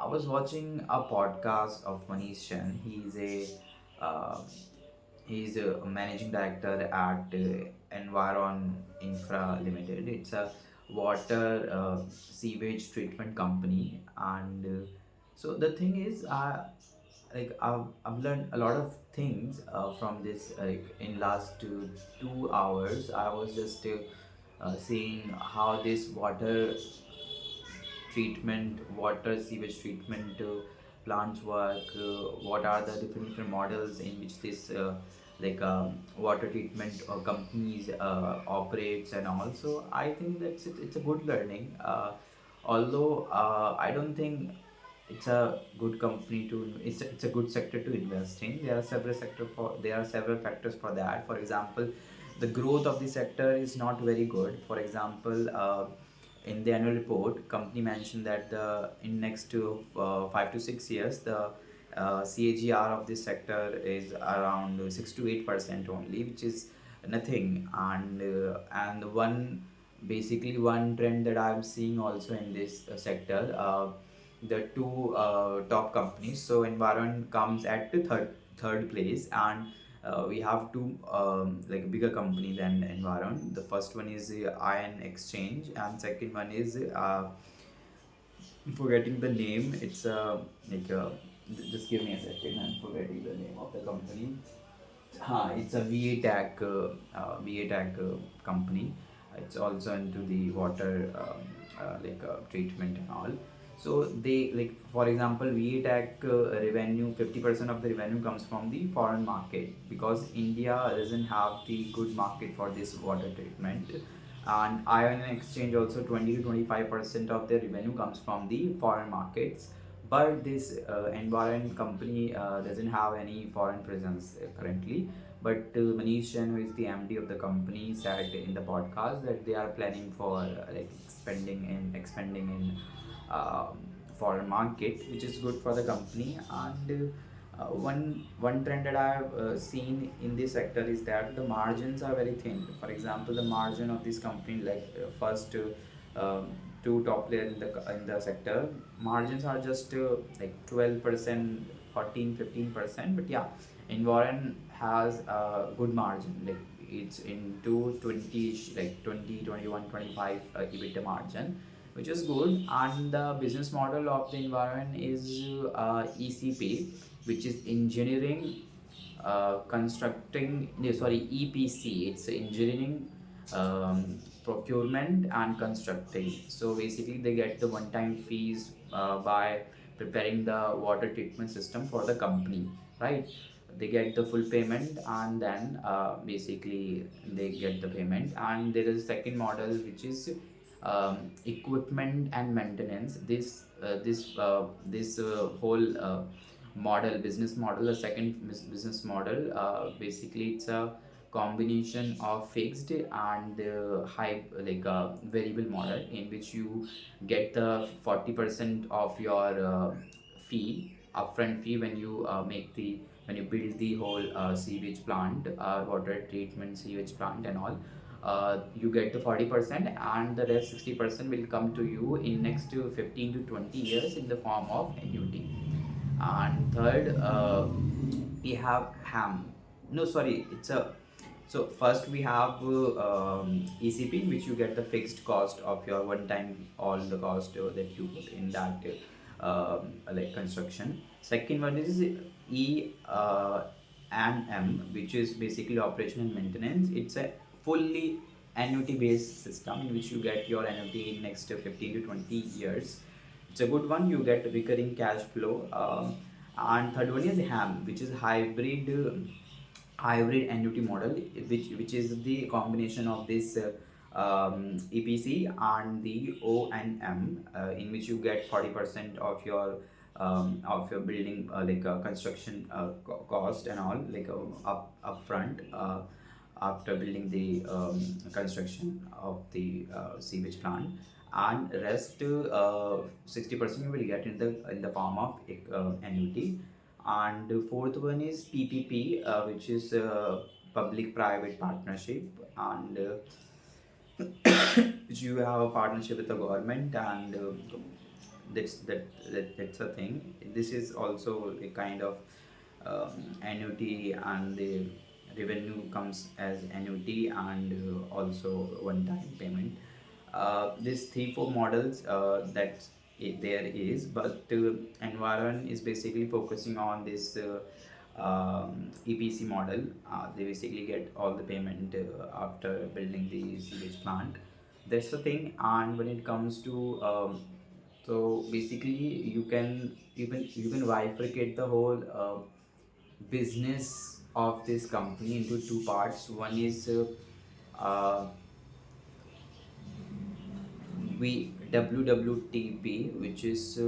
I was watching a podcast of Manish Chen. Uh, he's a managing director at Environ Infra Limited. It's a water sewage treatment company, and so the thing is, I've learned a lot of things from this. In last 2 hours, I was just seeing how this water sewage treatment plants work, what are the different models in which this water treatment companies operates and all. So I think it's a good learning. Although I don't think it's a good company to it's a good sector to invest in. There are several factors for that. For example, the growth of the sector is not very good. For example, in the annual report, company mentioned that the in next to 5 to 6 years, the CAGR of this sector is around 6 to 8% only, which is nothing. And one trend that I'm seeing also in this sector, the two top companies. So Environ comes at the third place, and we have two bigger company than Environ. The first one is Ion Exchange, and second one is forgetting the name. It's like just give me a second. I'm forgetting the name of the company. It's a VA Tech company. It's also into the water treatment and all. So they, like, for example, VA Tech revenue, 50% of the revenue comes from the foreign market, because India doesn't have the good market for this water treatment. And Ion Exchange also, 20 to 25% of their revenue comes from the foreign markets. But this Environ company doesn't have any foreign presence currently. But Manish Chen, who is the MD of the company, said in the podcast that they are planning for expanding in foreign market, which is good for the company. And one trend that I have seen in this sector is that the margins are very thin. For example, the margin of this company, first two top players in the sector, margins are just 12%, 14, 15%. But yeah, Environ has a good margin. Like, it's into 20, like 20, 21, 25 EBITDA margin, which is good. And the business model of the Environ is ECP, which is engineering, constructing, no, sorry, EPC. It's engineering, procurement and constructing. So basically they get the one time fees by preparing the water treatment system for the company, right? They get the full payment, and then basically they get the payment. And there is a second model, which is equipment and maintenance. This whole business model, the second business model, basically it's a combination of fixed and high, variable model, in which you get the 40% of your fee, upfront fee, when you build the whole sewage plant, water treatment sewage plant and all. You get the 40%, and the rest 60% will come to you in next to 15 to 20 years in the form of annuity. And third, we have ham no sorry it's a so first we have ECP, which you get the fixed cost of your one time, all the cost that you put in that construction. Second one is and M, which is basically operation and maintenance. It's a fully annuity based system, in which you get your annuity in next 15 to 20 years. It's a good one. You get recurring cash flow. And third one is ham, which is hybrid annuity model, which is the combination of this EPC and the O&M, in which you get 40% of your building, construction cost and all, upfront, after building the construction of the sewage plant. And rest 60% you will get in the form of annuity. And the fourth one is PPP, which is public private partnership. And which you have a partnership with the government, and that's a thing. This is also a kind of annuity, and the revenue comes as annuity and also one-time payment. These three four models that there is, but Environ is basically focusing on this EPC model. They basically get all the payment after building the sewage plant. That's the thing. And when it comes to so basically you can bifurcate the whole business of this company into two parts. One is uh, WWTP, which is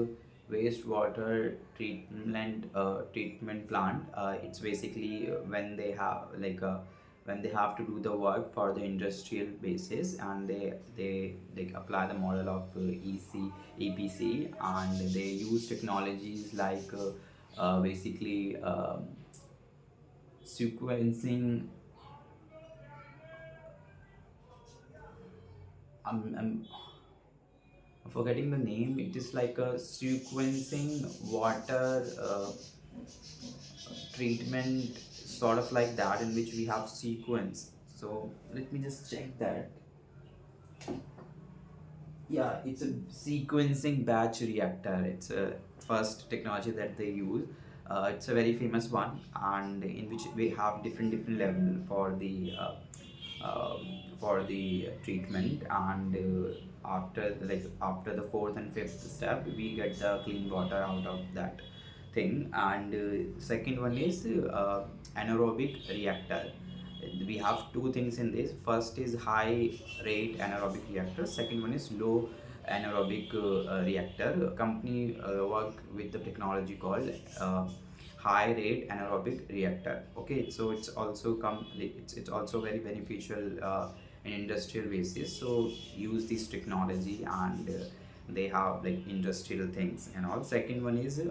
wastewater treatment plant. It's basically when they have to do the work for the industrial basis, and they like apply the model of EPC, and they use technologies like basically sequencing. I'm forgetting the name. It is like a sequencing water treatment, sort of like that, in which we have sequence. So let me just check that. Yeah, it's a sequencing batch reactor. It's a first technology that they use. It's a very famous one, and in which we have different level for the treatment. And after the fourth and fifth step, we get the clean water out of that thing. And second one is anaerobic reactor. We have two things in this. First is high rate anaerobic reactor, second one is low anaerobic reactor. Company work with the technology called high rate anaerobic reactor. Okay, so it's also very beneficial in industrial basis. So use this technology, and they have like industrial things and all. Second one is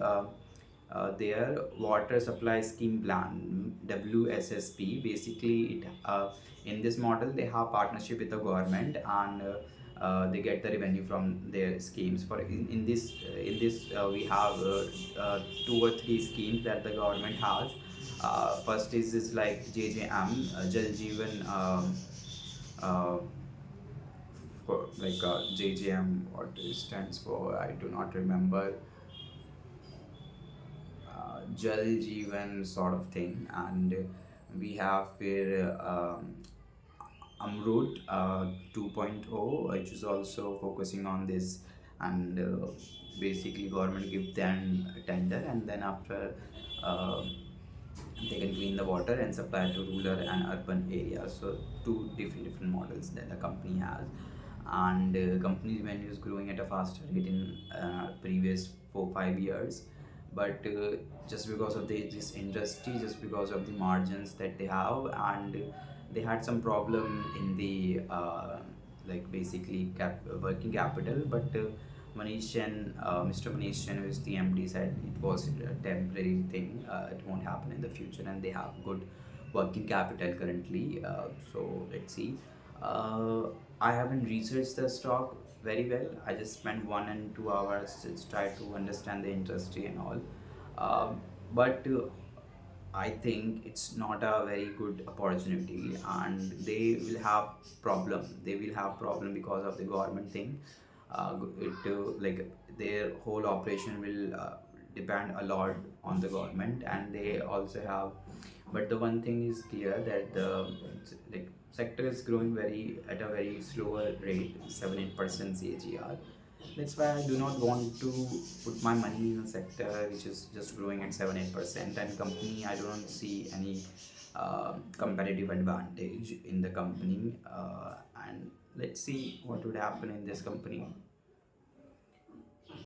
their water supply scheme plan, WSSP. Basically it in this model they have partnership with the government, and they get the revenue from their schemes. For in this we have two or three schemes that the government has. First is like JJM, Jal Jeevan, uh, for like JJM, what it stands for, I do not remember. Jal Jeevan sort of thing. And we have here Amrut 2.0, which is also focusing on this. And basically government give them a tender, and then after uh, they can clean the water and supply to rural and urban areas. So two different models that the company has. And company revenue is growing at a faster rate in previous 4 5 years. But just because of this industry, just because of the margins that they have, and they had some problem in the like basically working capital. But Mr. Manish Chen, who is the MD, said it was a temporary thing. It won't happen in the future, and they have good working capital currently. So let's see. Uh, I haven't researched the stock very well. I just spent 1 and 2 hours just try to understand the industry and all. But I think it's not a very good opportunity, and they will have problem. They will have problem because of the government thing. It like their whole operation will depend a lot on the government, and they also have. But the one thing is clear that the like sector is growing very at a very slower rate, 7 8% CAGR. That's why I do not want to put my money in a sector which is just growing at 7 8%. And company, I do not see any competitive advantage in the company. And let's see what would happen in this company.